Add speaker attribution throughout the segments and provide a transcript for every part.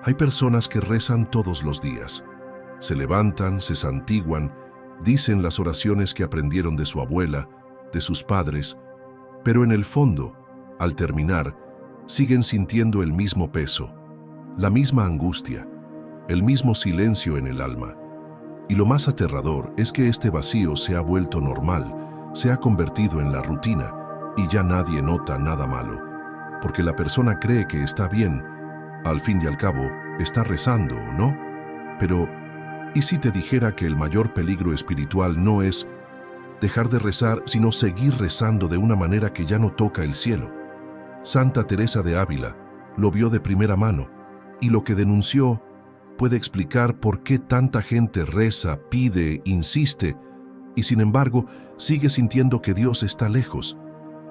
Speaker 1: Hay personas que rezan todos los días. Se levantan, se santiguan, dicen las oraciones que aprendieron de su abuela, de sus padres, pero en el fondo, al terminar, siguen sintiendo el mismo peso, la misma angustia, el mismo silencio en el alma. Y lo más aterrador es que este vacío se ha vuelto normal, se ha convertido en la rutina y ya nadie nota nada malo, porque la persona cree que está bien, al fin y al cabo, está rezando, ¿no? Pero, ¿y si te dijera que el mayor peligro espiritual no es dejar de rezar, sino seguir rezando de una manera que ya no toca el cielo? Santa Teresa de Ávila lo vio de primera mano y lo que denunció puede explicar por qué tanta gente reza, pide, insiste y sin embargo sigue sintiendo que Dios está lejos.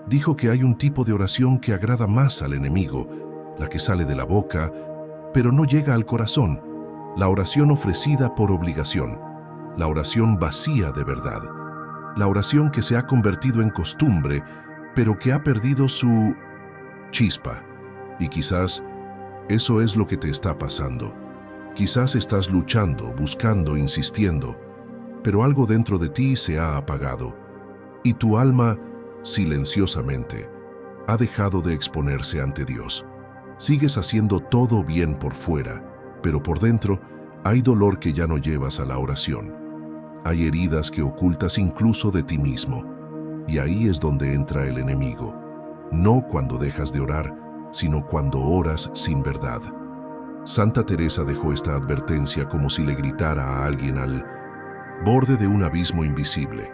Speaker 1: Dijo que hay un tipo de oración que agrada más al enemigo, la que sale de la boca, pero no llega al corazón, la oración ofrecida por obligación, la oración vacía de verdad, la oración que se ha convertido en costumbre, pero que ha perdido su chispa. Y quizás eso es lo que te está pasando. Quizás estás luchando, buscando, insistiendo, pero algo dentro de ti se ha apagado y tu alma, silenciosamente, ha dejado de exponerse ante Dios. Sigues haciendo todo bien por fuera, pero por dentro hay dolor que ya no llevas a la oración. Hay heridas que ocultas incluso de ti mismo, y ahí es donde entra el enemigo. No cuando dejas de orar, sino cuando oras sin verdad. Santa Teresa dejó esta advertencia como si le gritara a alguien al borde de un abismo invisible.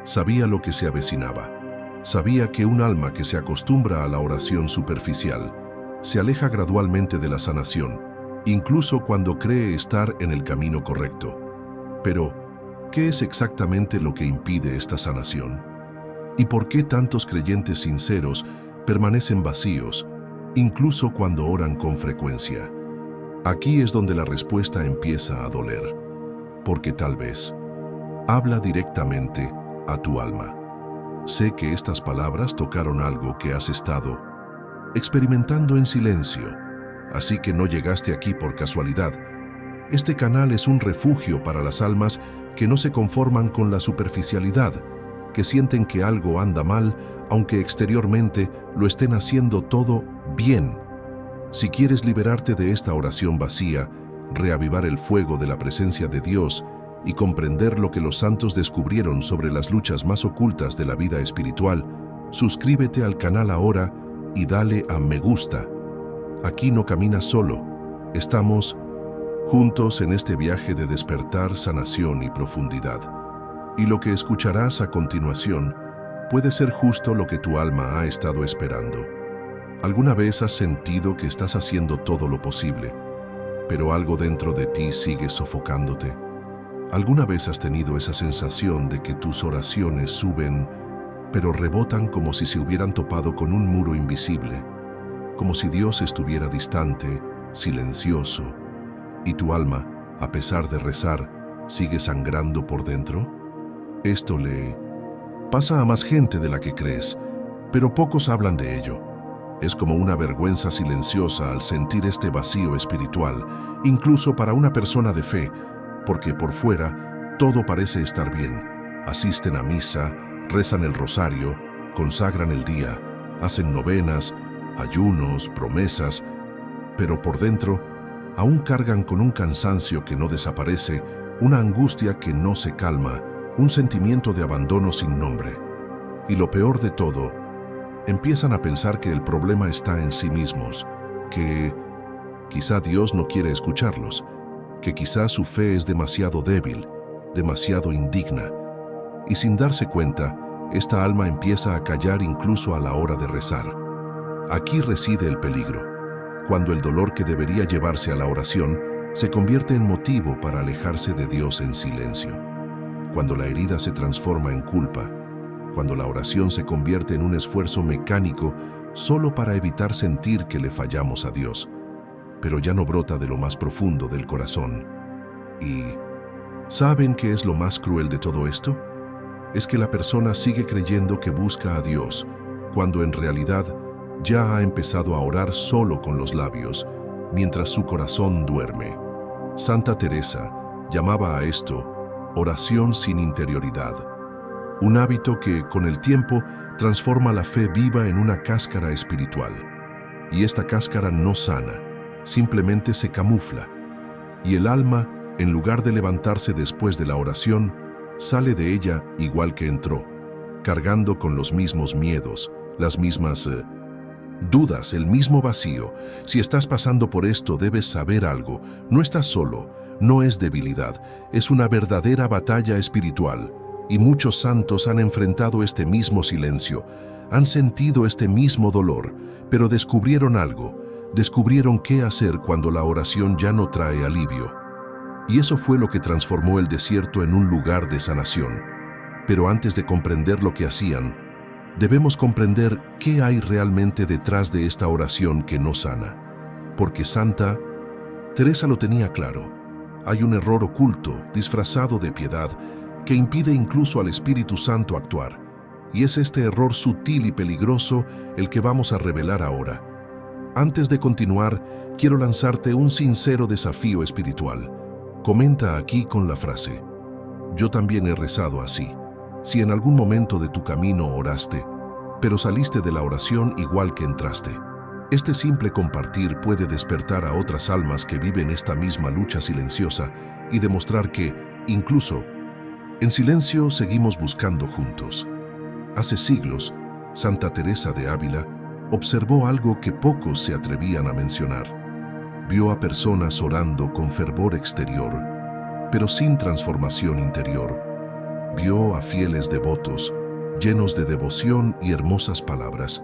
Speaker 1: Sabía lo que se avecinaba. Sabía que un alma que se acostumbra a la oración superficial se aleja gradualmente de la sanación, incluso cuando cree estar en el camino correcto. Pero, ¿qué es exactamente lo que impide esta sanación? ¿Y por qué tantos creyentes sinceros permanecen vacíos, incluso cuando oran con frecuencia? Aquí es donde la respuesta empieza a doler, porque tal vez habla directamente a tu alma. Sé que estas palabras tocaron algo que has estado experimentando en silencio, así que no llegaste aquí por casualidad. Este canal es un refugio para las almas que no se conforman con la superficialidad, que sienten que algo anda mal, aunque exteriormente lo estén haciendo todo bien. Si quieres liberarte de esta oración vacía, reavivar el fuego de la presencia de Dios y comprender lo que los santos descubrieron sobre las luchas más ocultas de la vida espiritual, suscríbete al canal ahora y dale a me gusta. Aquí no caminas solo, estamos juntos en este viaje de despertar, sanación y profundidad. Y lo que escucharás a continuación puede ser justo lo que tu alma ha estado esperando. ¿Alguna vez has sentido que estás haciendo todo lo posible, pero algo dentro de ti sigue sofocándote? ¿Alguna vez has tenido esa sensación de que tus oraciones suben, pero rebotan como si se hubieran topado con un muro invisible? Como si Dios estuviera distante, silencioso, y tu alma, a pesar de rezar, sigue sangrando por dentro? Esto le pasa a más gente de la que crees, pero pocos hablan de ello. Es como una vergüenza silenciosa al sentir este vacío espiritual, incluso para una persona de fe, porque por fuera todo parece estar bien. Asisten a misa, rezan el rosario, consagran el día, hacen novenas, ayunos, promesas, pero por dentro aún cargan con un cansancio que no desaparece, una angustia que no se calma, un sentimiento de abandono sin nombre. Y lo peor de todo, empiezan a pensar que el problema está en sí mismos, que quizá Dios no quiere escucharlos, que quizá su fe es demasiado débil, demasiado indigna. Y sin darse cuenta, esta alma empieza a callar incluso a la hora de rezar. Aquí reside el peligro, cuando el dolor que debería llevarse a la oración se convierte en motivo para alejarse de Dios en silencio. Cuando la herida se transforma en culpa, cuando la oración se convierte en un esfuerzo mecánico solo para evitar sentir que le fallamos a Dios, pero ya no brota de lo más profundo del corazón. ¿Y saben qué es lo más cruel de todo esto? Es que la persona sigue creyendo que busca a Dios, cuando en realidad ya ha empezado a orar solo con los labios, mientras su corazón duerme. Santa Teresa llamaba a esto oración sin interioridad, un hábito que, con el tiempo, transforma la fe viva en una cáscara espiritual. Y esta cáscara no sana, simplemente se camufla. Y el alma, en lugar de levantarse después de la oración, sale de ella igual que entró, cargando con los mismos miedos, las mismas dudas, el mismo vacío. Si estás pasando por esto, debes saber algo. No estás solo, no es debilidad, es una verdadera batalla espiritual. Y muchos santos han enfrentado este mismo silencio, han sentido este mismo dolor, pero descubrieron algo, descubrieron qué hacer cuando la oración ya no trae alivio. Y eso fue lo que transformó el desierto en un lugar de sanación. Pero antes de comprender lo que hacían, debemos comprender qué hay realmente detrás de esta oración que no sana. Porque Santa Teresa lo tenía claro. Hay un error oculto, disfrazado de piedad, que impide incluso al Espíritu Santo actuar. Y es este error sutil y peligroso el que vamos a revelar ahora. Antes de continuar, quiero lanzarte un sincero desafío espiritual. Comenta aquí con la frase: yo también he rezado así. Si en algún momento de tu camino oraste, pero saliste de la oración igual que entraste. Este simple compartir puede despertar a otras almas que viven esta misma lucha silenciosa y demostrar que, incluso, en silencio seguimos buscando juntos. Hace siglos, Santa Teresa de Ávila observó algo que pocos se atrevían a mencionar. Vio a personas orando con fervor exterior, pero sin transformación interior. Vio a fieles devotos, llenos de devoción y hermosas palabras,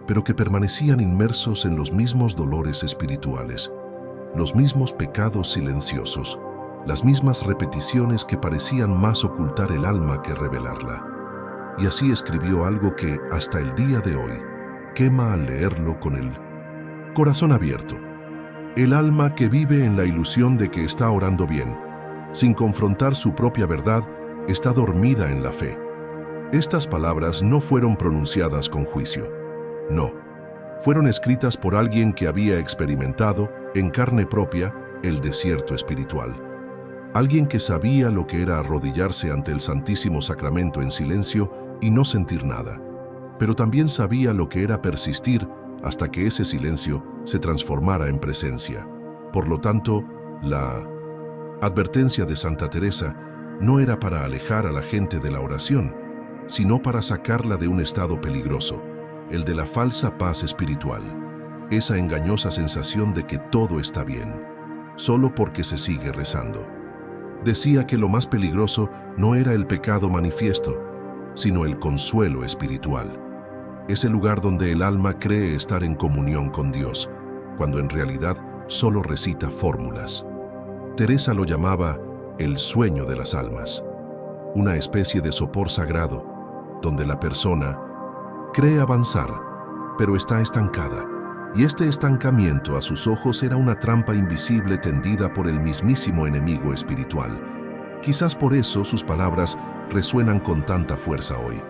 Speaker 1: pero que permanecían inmersos en los mismos dolores espirituales, los mismos pecados silenciosos, las mismas repeticiones que parecían más ocultar el alma que revelarla. Y así escribió algo que, hasta el día de hoy, quema al leerlo con el corazón abierto. El alma que vive en la ilusión de que está orando bien, sin confrontar su propia verdad, está dormida en la fe. Estas palabras no fueron pronunciadas con juicio. No, fueron escritas por alguien que había experimentado, en carne propia, el desierto espiritual. Alguien que sabía lo que era arrodillarse ante el Santísimo Sacramento en silencio y no sentir nada, pero también sabía lo que era persistir hasta que ese silencio se transformara en presencia. Por lo tanto, la advertencia de Santa Teresa no era para alejar a la gente de la oración, sino para sacarla de un estado peligroso, el de la falsa paz espiritual, esa engañosa sensación de que todo está bien, solo porque se sigue rezando. Decía que lo más peligroso no era el pecado manifiesto, sino el consuelo espiritual, ese lugar donde el alma cree estar en comunión con Dios, cuando en realidad solo recita fórmulas. Teresa lo llamaba el sueño de las almas, una especie de sopor sagrado, donde la persona cree avanzar, pero está estancada, y este estancamiento a sus ojos era una trampa invisible tendida por el mismísimo enemigo espiritual. Quizás por eso sus palabras resuenan con tanta fuerza hoy,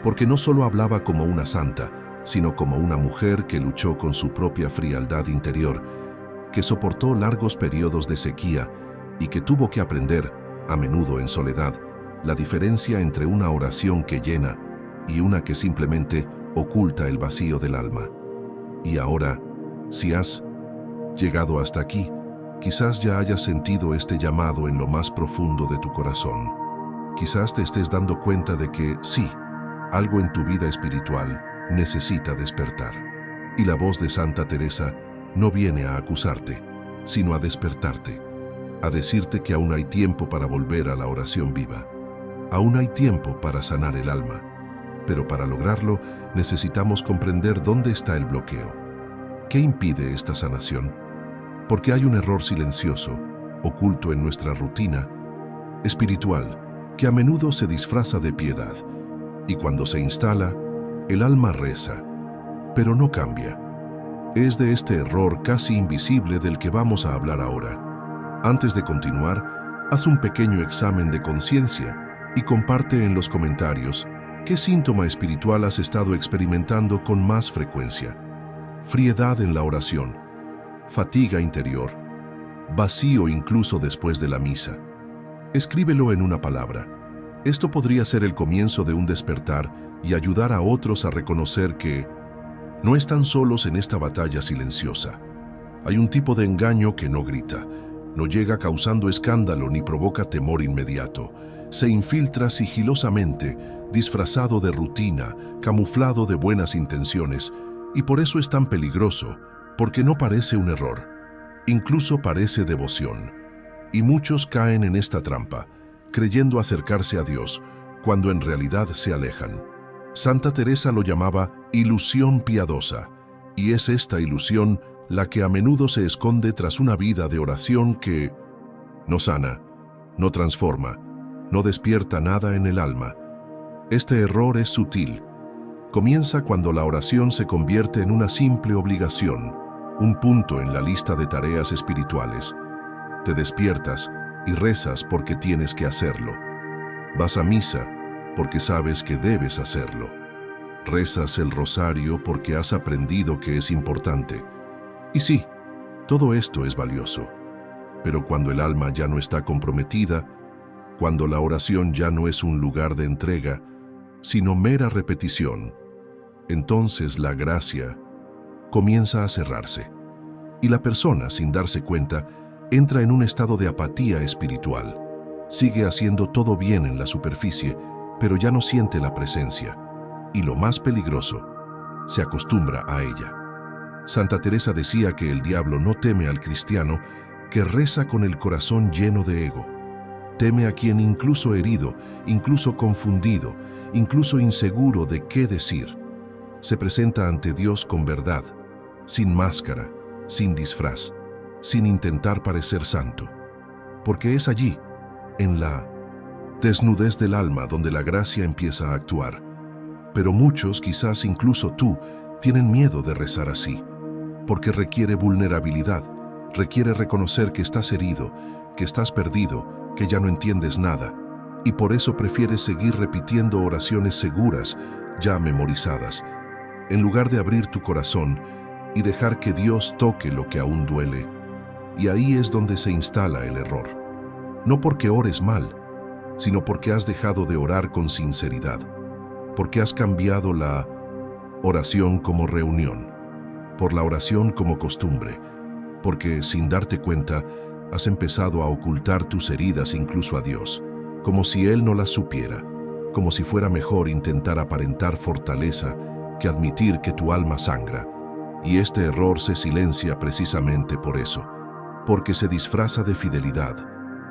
Speaker 1: porque no solo hablaba como una santa, sino como una mujer que luchó con su propia frialdad interior, que soportó largos periodos de sequía y que tuvo que aprender, a menudo en soledad, la diferencia entre una oración que llena y una que simplemente oculta el vacío del alma. Y ahora, si has llegado hasta aquí, quizás ya hayas sentido este llamado en lo más profundo de tu corazón. Quizás te estés dando cuenta de que, sí, algo en tu vida espiritual necesita despertar. Y la voz de Santa Teresa no viene a acusarte, sino a despertarte, a decirte que aún hay tiempo para volver a la oración viva. Aún hay tiempo para sanar el alma. Pero para lograrlo, necesitamos comprender dónde está el bloqueo. ¿Qué impide esta sanación? Porque hay un error silencioso, oculto en nuestra rutina espiritual, que a menudo se disfraza de piedad, y cuando se instala, el alma reza, pero no cambia. Es de este error casi invisible del que vamos a hablar ahora. Antes de continuar, haz un pequeño examen de conciencia y comparte en los comentarios qué síntoma espiritual has estado experimentando con más frecuencia. Friedad en la oración, fatiga interior, vacío incluso después de la misa. Escríbelo en una palabra. Esto podría ser el comienzo de un despertar y ayudar a otros a reconocer que no están solos en esta batalla silenciosa. Hay un tipo de engaño que no grita, no llega causando escándalo ni provoca temor inmediato. Se infiltra sigilosamente, disfrazado de rutina, camuflado de buenas intenciones, y por eso es tan peligroso, porque no parece un error, incluso parece devoción. Y muchos caen en esta trampa, creyendo acercarse a Dios, cuando en realidad se alejan. Santa Teresa lo llamaba ilusión piadosa, y es esta ilusión la que a menudo se esconde tras una vida de oración que no sana, no transforma, no despierta nada en el alma. Este error es sutil. Comienza cuando la oración se convierte en una simple obligación, un punto en la lista de tareas espirituales. Te despiertas y rezas porque tienes que hacerlo. Vas a misa porque sabes que debes hacerlo. Rezas el rosario porque has aprendido que es importante. Y sí, todo esto es valioso. Pero cuando el alma ya no está comprometida, cuando la oración ya no es un lugar de entrega, sino mera repetición, entonces la gracia comienza a cerrarse. Y la persona, sin darse cuenta, entra en un estado de apatía espiritual. Sigue haciendo todo bien en la superficie, pero ya no siente la presencia. Y lo más peligroso, se acostumbra a ella. Santa Teresa decía que el diablo no teme al cristiano que reza con el corazón lleno de ego. Teme a quien incluso herido, incluso confundido, incluso inseguro de qué decir, se presenta ante Dios con verdad, sin máscara, sin disfraz, sin intentar parecer santo. Porque es allí, en la desnudez del alma, donde la gracia empieza a actuar. Pero muchos, quizás incluso tú, tienen miedo de rezar así, porque requiere vulnerabilidad, requiere reconocer que estás herido, que estás perdido, que ya no entiendes nada, y por eso prefieres seguir repitiendo oraciones seguras, ya memorizadas, en lugar de abrir tu corazón y dejar que Dios toque lo que aún duele. Y ahí es donde se instala el error. No porque ores mal, sino porque has dejado de orar con sinceridad, porque has cambiado la oración como reunión, por la oración como costumbre, porque sin darte cuenta has empezado a ocultar tus heridas incluso a Dios, como si Él no las supiera, como si fuera mejor intentar aparentar fortaleza que admitir que tu alma sangra. Y este error se silencia precisamente por eso, porque se disfraza de fidelidad.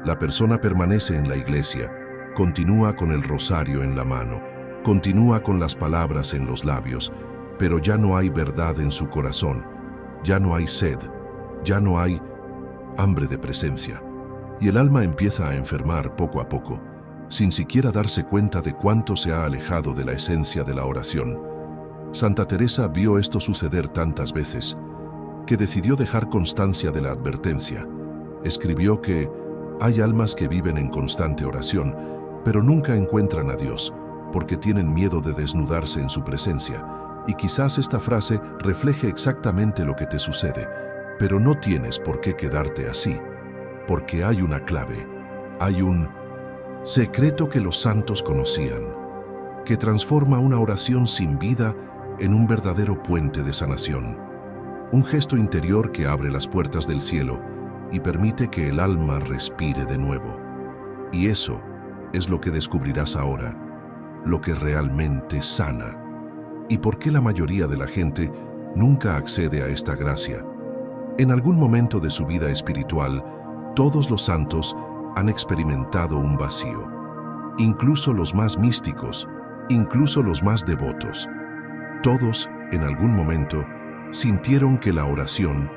Speaker 1: La persona permanece en la iglesia, continúa con el rosario en la mano, continúa con las palabras en los labios, pero ya no hay verdad en su corazón, ya no hay sed, ya no hay hambre de presencia. Y el alma empieza a enfermar poco a poco, sin siquiera darse cuenta de cuánto se ha alejado de la esencia de la oración. Santa Teresa vio esto suceder tantas veces, que decidió dejar constancia de la advertencia. Escribió que hay almas que viven en constante oración, pero nunca encuentran a Dios, porque tienen miedo de desnudarse en su presencia. Y quizás esta frase refleje exactamente lo que te sucede, pero no tienes por qué quedarte así, porque hay una clave, hay un secreto que los santos conocían, que transforma una oración sin vida en un verdadero puente de sanación, un gesto interior que abre las puertas del cielo y permite que el alma respire de nuevo. Y eso es lo que descubrirás ahora, lo que realmente sana. ¿Y por qué la mayoría de la gente nunca accede a esta gracia? En algún momento de su vida espiritual, todos los santos han experimentado un vacío. Incluso los más místicos, incluso los más devotos. Todos, en algún momento, sintieron que la oración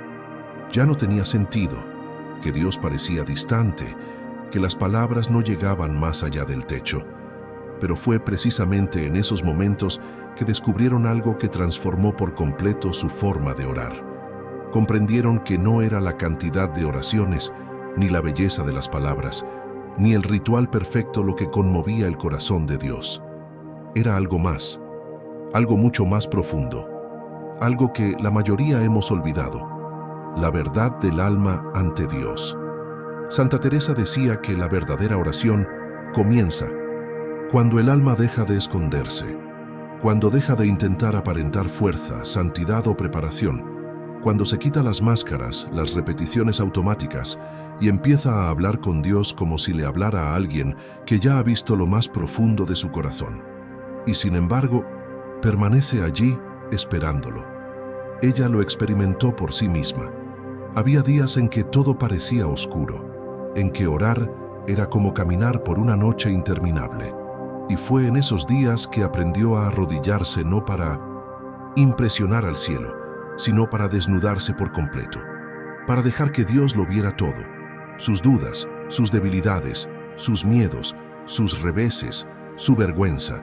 Speaker 1: ya no tenía sentido, que Dios parecía distante, que las palabras no llegaban más allá del techo. Pero fue precisamente en esos momentos que descubrieron algo que transformó por completo su forma de orar. Comprendieron que no era la cantidad de oraciones, ni la belleza de las palabras, ni el ritual perfecto lo que conmovía el corazón de Dios. Era algo más, algo mucho más profundo, algo que la mayoría hemos olvidado. la verdad del alma ante Dios. Santa Teresa decía que la verdadera oración comienza cuando el alma deja de esconderse, cuando deja de intentar aparentar fuerza, santidad o preparación, cuando se quita las máscaras, las repeticiones automáticas y empieza a hablar con Dios como si le hablara a alguien que ya ha visto lo más profundo de su corazón. Y sin embargo, permanece allí esperándolo. Ella lo experimentó por sí misma. Había días en que todo parecía oscuro, en que orar era como caminar por una noche interminable. Y fue en esos días que aprendió a arrodillarse no para impresionar al cielo, sino para desnudarse por completo, para dejar que Dios lo viera todo, sus dudas, sus debilidades, sus miedos, sus reveses, su vergüenza.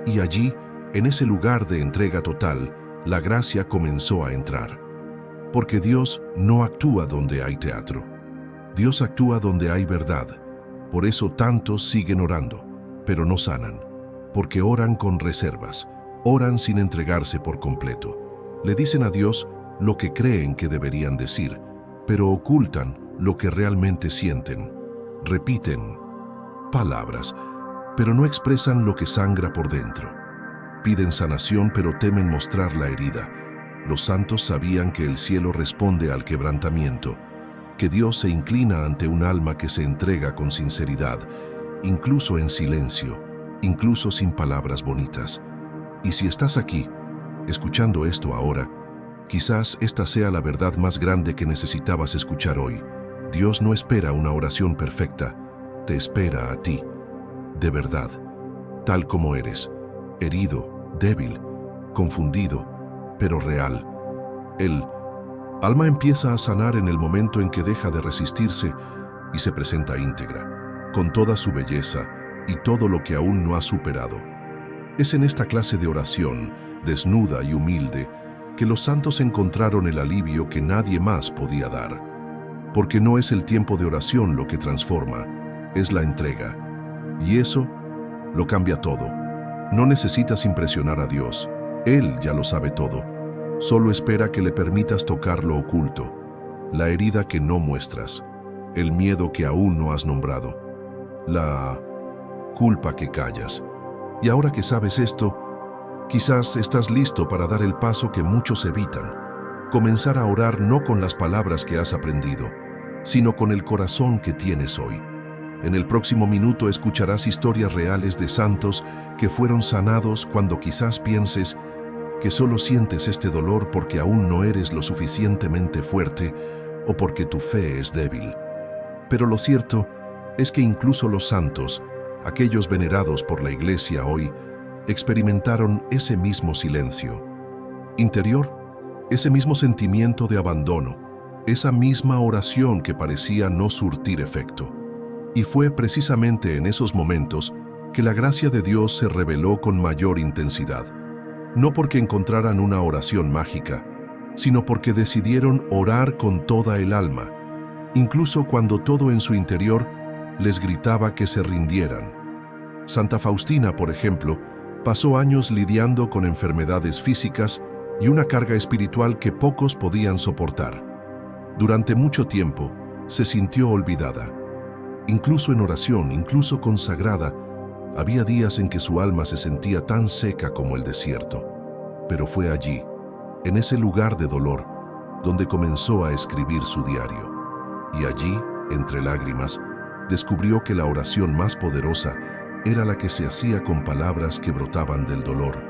Speaker 1: Y allí, en ese lugar de entrega total, la gracia comenzó a entrar. Porque Dios no actúa donde hay teatro. Dios actúa donde hay verdad. Por eso tantos siguen orando, pero no sanan, porque oran con reservas, oran sin entregarse por completo. Le dicen a Dios lo que creen que deberían decir, pero ocultan lo que realmente sienten. Repiten palabras, pero no expresan lo que sangra por dentro. Piden sanación, pero temen mostrar la herida. Los santos sabían que el cielo responde al quebrantamiento, que Dios se inclina ante un alma que se entrega con sinceridad, incluso en silencio, incluso sin palabras bonitas. Y si estás aquí, escuchando esto ahora, quizás esta sea la verdad más grande que necesitabas escuchar hoy. Dios no espera una oración perfecta, te espera a ti, de verdad, tal como eres, herido, débil, confundido, pero real. El alma empieza a sanar en el momento en que deja de resistirse y se presenta íntegra, con toda su belleza y todo lo que aún no ha superado. Es en esta clase de oración, desnuda y humilde, que los santos encontraron el alivio que nadie más podía dar. Porque no es el tiempo de oración lo que transforma, es la entrega. Y eso lo cambia todo. No necesitas impresionar a Dios, Él ya lo sabe todo. Solo espera que le permitas tocar lo oculto, la herida que no muestras, el miedo que aún no has nombrado, la culpa que callas. Y ahora que sabes esto, quizás estás listo para dar el paso que muchos evitan, comenzar a orar no con las palabras que has aprendido, sino con el corazón que tienes hoy. En el próximo minuto escucharás historias reales de santos que fueron sanados cuando quizás pienses que solo sientes este dolor porque aún no eres lo suficientemente fuerte o porque tu fe es débil. Pero lo cierto es que incluso los santos, aquellos venerados por la Iglesia hoy, experimentaron ese mismo silencio interior, ese mismo sentimiento de abandono, esa misma oración que parecía no surtir efecto. Y fue precisamente en esos momentos que la gracia de Dios se reveló con mayor intensidad. No porque encontraran una oración mágica, sino porque decidieron orar con toda el alma, incluso cuando todo en su interior les gritaba que se rindieran. Santa Faustina, por ejemplo, pasó años lidiando con enfermedades físicas y una carga espiritual que pocos podían soportar. Durante mucho tiempo se sintió olvidada. Incluso en oración, incluso consagrada, había días en que su alma se sentía tan seca como el desierto. Pero fue allí, en ese lugar de dolor, donde comenzó a escribir su diario. Y allí, entre lágrimas, descubrió que la oración más poderosa era la que se hacía con palabras que brotaban del dolor.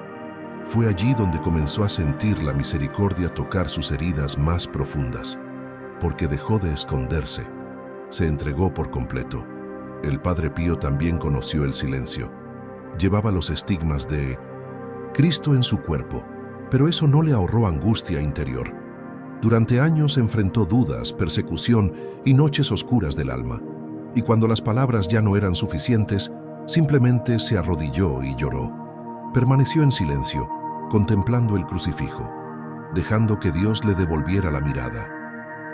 Speaker 1: Fue allí donde comenzó a sentir la misericordia tocar sus heridas más profundas, porque dejó de esconderse. Se entregó por completo. El Padre Pío también conoció el silencio. Llevaba los estigmas de Cristo en su cuerpo, pero eso no le ahorró angustia interior. Durante años enfrentó dudas, persecución y noches oscuras del alma. Y cuando las palabras ya no eran suficientes, simplemente se arrodilló y lloró. Permaneció en silencio, contemplando el crucifijo, dejando que Dios le devolviera la mirada.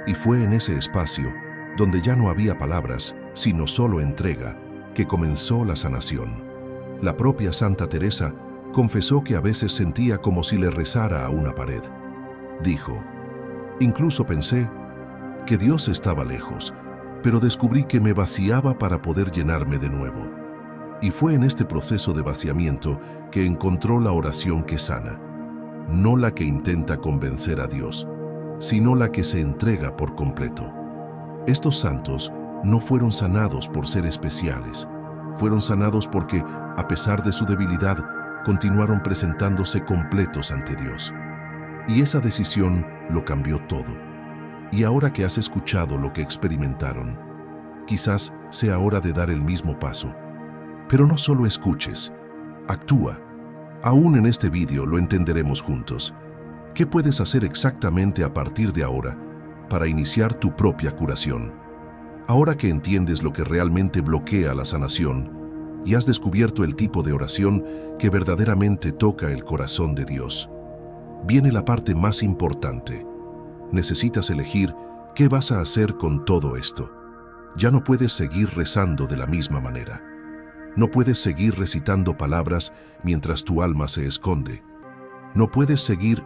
Speaker 1: Y fue en ese espacio, donde ya no había palabras, sino solo entrega, que comenzó la sanación. La propia Santa Teresa confesó que a veces sentía como si le rezara a una pared. Dijo, incluso pensé que Dios estaba lejos, pero descubrí que me vaciaba para poder llenarme de nuevo. Y fue en este proceso de vaciamiento que encontró la oración que sana, no la que intenta convencer a Dios, sino la que se entrega por completo. Estos santos no fueron sanados por ser especiales, fueron sanados porque, a pesar de su debilidad, continuaron presentándose completos ante Dios. Y esa decisión lo cambió todo. Y ahora que has escuchado lo que experimentaron, quizás sea hora de dar el mismo paso. Pero no solo escuches, actúa. Aún en este vídeo lo entenderemos juntos. ¿Qué puedes hacer exactamente a partir de ahora para iniciar tu propia curación? Ahora que entiendes lo que realmente bloquea la sanación y has descubierto el tipo de oración que verdaderamente toca el corazón de Dios, viene la parte más importante. Necesitas elegir qué vas a hacer con todo esto. Ya no puedes seguir rezando de la misma manera. No puedes seguir recitando palabras mientras tu alma se esconde. No puedes seguir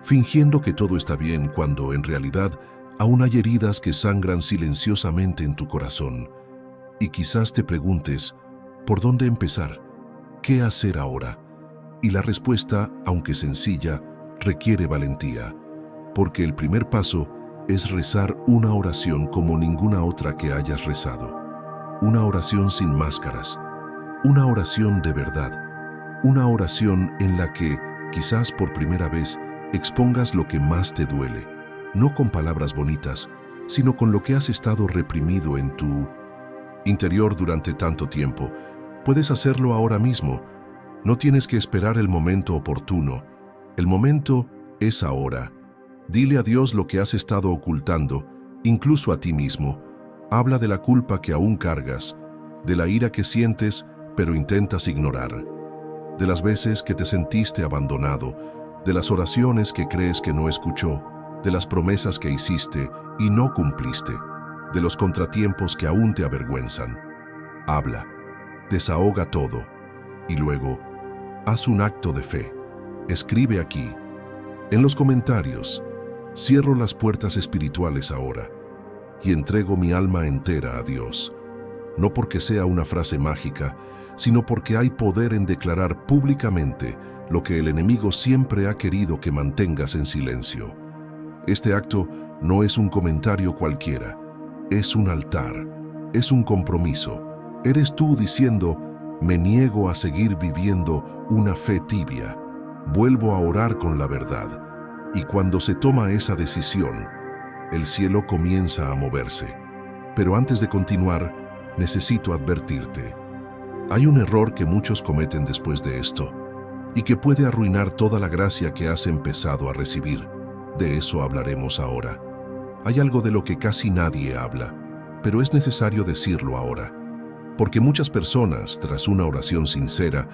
Speaker 1: fingiendo que todo está bien cuando en realidad aún hay heridas que sangran silenciosamente en tu corazón. Y quizás te preguntes, ¿por dónde empezar? ¿Qué hacer ahora? Y la respuesta, aunque sencilla, requiere valentía, porque el primer paso es rezar una oración como ninguna otra que hayas rezado. Una oración sin máscaras, una oración de verdad, una oración en la que, quizás por primera vez, expongas lo que más te duele, no con palabras bonitas, sino con lo que has estado reprimido en tu interior durante tanto tiempo. Puedes hacerlo ahora mismo. No tienes que esperar el momento oportuno. El momento es ahora. Dile a Dios lo que has estado ocultando, incluso a ti mismo. Habla de la culpa que aún cargas, de la ira que sientes pero intentas ignorar, de las veces que te sentiste abandonado, de las oraciones que crees que no escuchó, de las promesas que hiciste y no cumpliste, de los contratiempos que aún te avergüenzan. Habla, desahoga todo y luego haz un acto de fe. Escribe aquí, en los comentarios: cierro las puertas espirituales ahora y entrego mi alma entera a Dios. No porque sea una frase mágica, sino porque hay poder en declarar públicamente lo que el enemigo siempre ha querido que mantengas en silencio. Este acto no es un comentario cualquiera, es un altar, es un compromiso. Eres tú diciendo: me niego a seguir viviendo una fe tibia, vuelvo a orar con la verdad. Y cuando se toma esa decisión, el cielo comienza a moverse. Pero antes de continuar, necesito advertirte. Hay un error que muchos cometen después de esto, y que puede arruinar toda la gracia que has empezado a recibir. De eso hablaremos ahora. Hay algo de lo que casi nadie habla, pero es necesario decirlo ahora. Porque muchas personas, tras una oración sincera,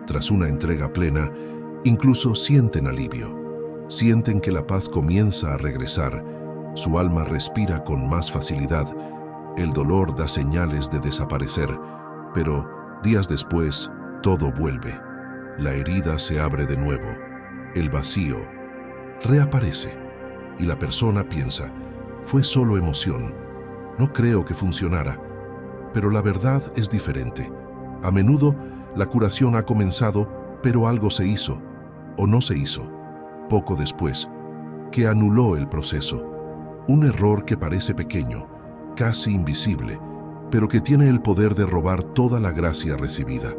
Speaker 1: tras una entrega plena, incluso sienten alivio. Sienten que la paz comienza a regresar, su alma respira con más facilidad, el dolor da señales de desaparecer, pero días después todo vuelve. La herida se abre de nuevo, el vacío reaparece y la persona piensa: fue solo emoción, no creo que funcionara. Pero la verdad es diferente. A menudo la curación ha comenzado, pero algo se hizo, o no se hizo, poco después, que anuló el proceso. Un error que parece pequeño, casi invisible, pero que tiene el poder de robar toda la gracia recibida.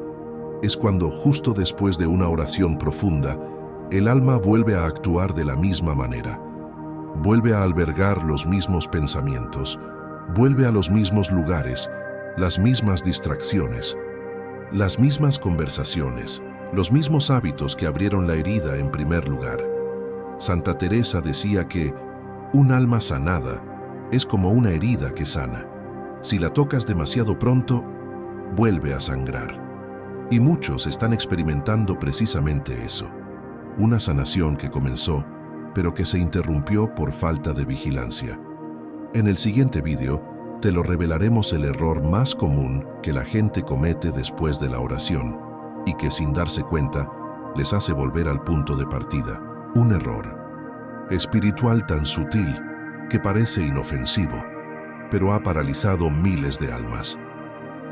Speaker 1: Es cuando, justo después de una oración profunda, el alma vuelve a actuar de la misma manera. Vuelve a albergar los mismos pensamientos, vuelve a los mismos lugares, las mismas distracciones, las mismas conversaciones, los mismos hábitos que abrieron la herida en primer lugar. Santa Teresa decía que un alma sanada es como una herida que sana. Si la tocas demasiado pronto, vuelve a sangrar. Y muchos están experimentando precisamente eso. Una sanación que comenzó, pero que se interrumpió por falta de vigilancia. En el siguiente vídeo, te lo revelaremos el error más común que la gente comete después de la oración y que sin darse cuenta les hace volver al punto de partida. Un error espiritual tan sutil que parece inofensivo, pero ha paralizado miles de almas.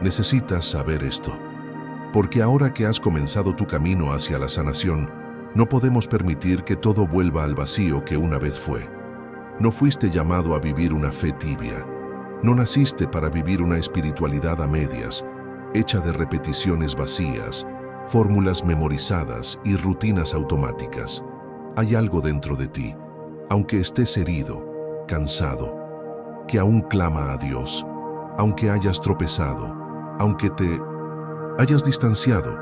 Speaker 1: Necesitas saber esto, porque ahora que has comenzado tu camino hacia la sanación, no podemos permitir que todo vuelva al vacío que una vez fue. No fuiste llamado a vivir una fe tibia. No naciste para vivir una espiritualidad a medias, hecha de repeticiones vacías, fórmulas memorizadas y rutinas automáticas. Hay algo dentro de ti, aunque estés herido, cansado, que aún clama a Dios, aunque hayas tropezado, aunque te hayas distanciado.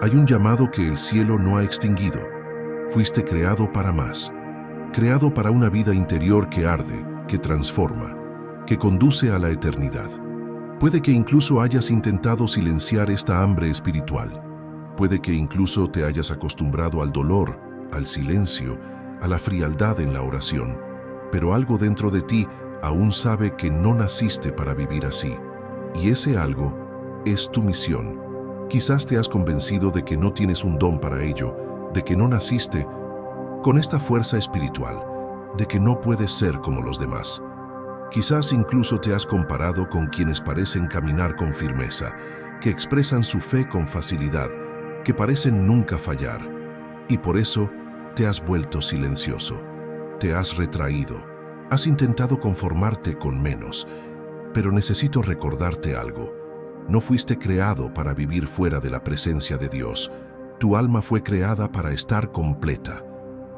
Speaker 1: Hay un llamado que el cielo no ha extinguido. Fuiste creado para más, creado para una vida interior que arde, que transforma, que conduce a la eternidad. Puede que incluso hayas intentado silenciar esta hambre espiritual. Puede que incluso te hayas acostumbrado al dolor, al silencio, a la frialdad en la oración, pero algo dentro de ti aún sabe que no naciste para vivir así. Y ese algo es tu misión. Quizás te has convencido de que no tienes un don para ello, de que no naciste con esta fuerza espiritual, de que no puedes ser como los demás. Quizás incluso te has comparado con quienes parecen caminar con firmeza, que expresan su fe con facilidad, que parecen nunca fallar, y por eso te has vuelto silencioso, te has retraído, has intentado conformarte con menos, pero necesito recordarte algo. No fuiste creado para vivir fuera de la presencia de Dios. Tu alma fue creada para estar completa,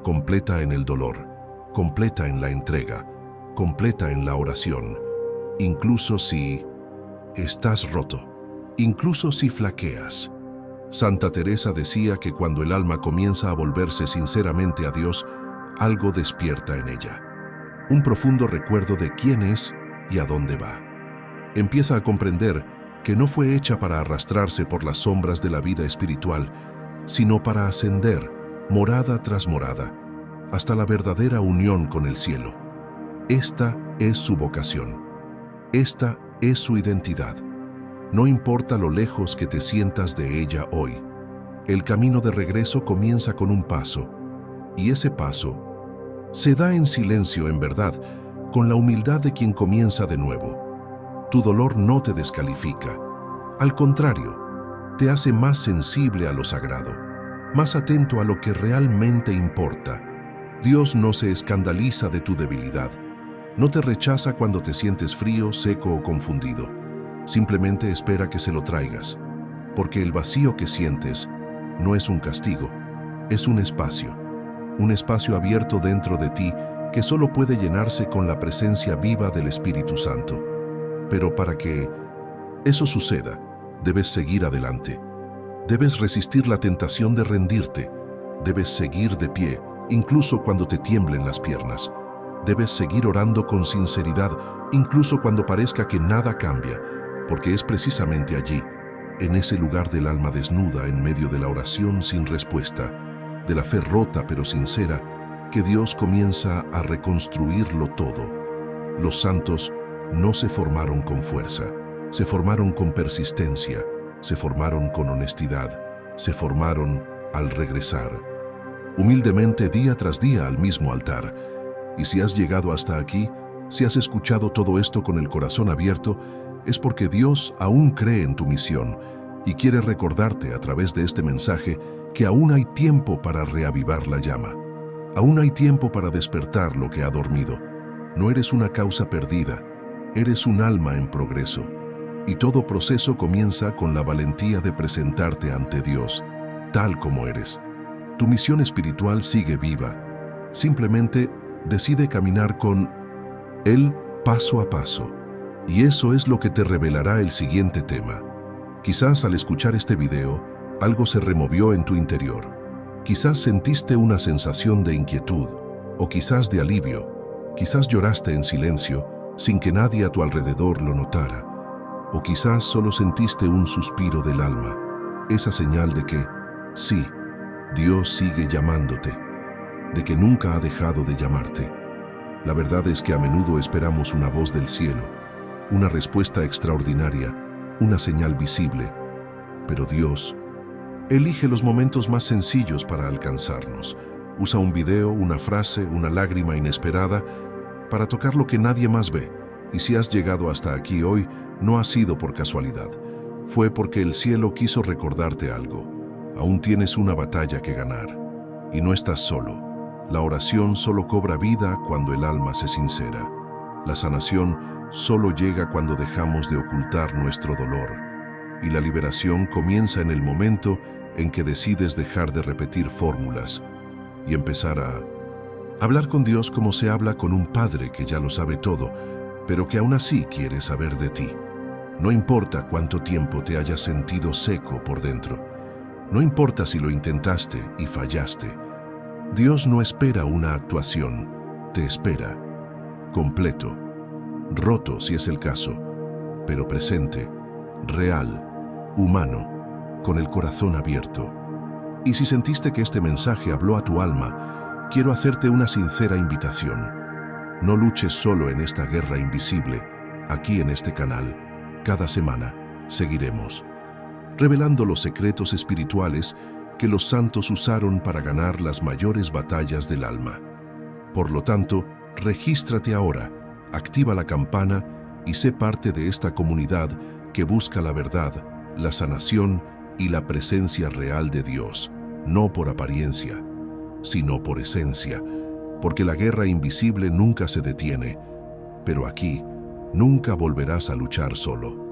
Speaker 1: completa en el dolor, completa en la entrega, completa en la oración, incluso si estás roto, incluso si flaqueas. Santa Teresa decía que cuando el alma comienza a volverse sinceramente a Dios, algo despierta en ella. Un profundo recuerdo de quién es y a dónde va. Empieza a comprender que no fue hecha para arrastrarse por las sombras de la vida espiritual, sino para ascender, morada tras morada, hasta la verdadera unión con el cielo. Esta es su vocación. Esta es su identidad. No importa lo lejos que te sientas de ella hoy. El camino de regreso comienza con un paso, y ese paso se da en silencio, en verdad, con la humildad de quien comienza de nuevo. Tu dolor no te descalifica. Al contrario, te hace más sensible a lo sagrado, más atento a lo que realmente importa. Dios no se escandaliza de tu debilidad. No te rechaza cuando te sientes frío, seco o confundido. Simplemente espera que se lo traigas, porque el vacío que sientes no es un castigo, es un espacio abierto dentro de ti que solo puede llenarse con la presencia viva del Espíritu Santo. Pero para que eso suceda, debes seguir adelante. Debes resistir la tentación de rendirte. Debes seguir de pie, incluso cuando te tiemblen las piernas. Debes seguir orando con sinceridad, incluso cuando parezca que nada cambia, porque es precisamente allí, en ese lugar del alma desnuda en medio de la oración sin respuesta, de la fe rota pero sincera, que Dios comienza a reconstruirlo todo. Los santos no se formaron con fuerza, se formaron con persistencia, se formaron con honestidad, se formaron al regresar, humildemente día tras día al mismo altar. Y si has llegado hasta aquí, si has escuchado todo esto con el corazón abierto, es porque Dios aún cree en tu misión y quiere recordarte a través de este mensaje que aún hay tiempo para reavivar la llama. Aún hay tiempo para despertar lo que ha dormido. No eres una causa perdida, eres un alma en progreso. Y todo proceso comienza con la valentía de presentarte ante Dios, tal como eres. Tu misión espiritual sigue viva. Simplemente decide caminar con Él paso a paso. Y eso es lo que te revelará el siguiente tema. Quizás al escuchar este video, algo se removió en tu interior. Quizás sentiste una sensación de inquietud, o quizás de alivio. Quizás lloraste en silencio, sin que nadie a tu alrededor lo notara. O quizás solo sentiste un suspiro del alma, esa señal de que, sí, Dios sigue llamándote, de que nunca ha dejado de llamarte. La verdad es que a menudo esperamos una voz del cielo, una respuesta extraordinaria, una señal visible, pero Dios elige los momentos más sencillos para alcanzarnos. Usa un video, una frase, una lágrima inesperada, para tocar lo que nadie más ve. Y si has llegado hasta aquí hoy, no ha sido por casualidad. Fue porque el cielo quiso recordarte algo. Aún tienes una batalla que ganar. Y no estás solo. La oración solo cobra vida cuando el alma se sincera. La sanación solo llega cuando dejamos de ocultar nuestro dolor. Y la liberación comienza en el momento en que decides dejar de repetir fórmulas y empezar a hablar con Dios como se habla con un padre que ya lo sabe todo, pero que aún así quiere saber de ti. No importa cuánto tiempo te hayas sentido seco por dentro. No importa si lo intentaste y fallaste. Dios no espera una actuación, te espera completo, roto si es el caso, pero presente, real, humano, con el corazón abierto. Y si sentiste que este mensaje habló a tu alma, quiero hacerte una sincera invitación. No luches solo en esta guerra invisible. Aquí en este canal, cada semana, seguiremos revelando los secretos espirituales que los santos usaron para ganar las mayores batallas del alma. Por lo tanto, regístrate ahora, activa la campana y sé parte de esta comunidad que busca la verdad, la sanación y la presencia real de Dios, no por apariencia, sino por esencia, porque la guerra invisible nunca se detiene, pero aquí nunca volverás a luchar solo.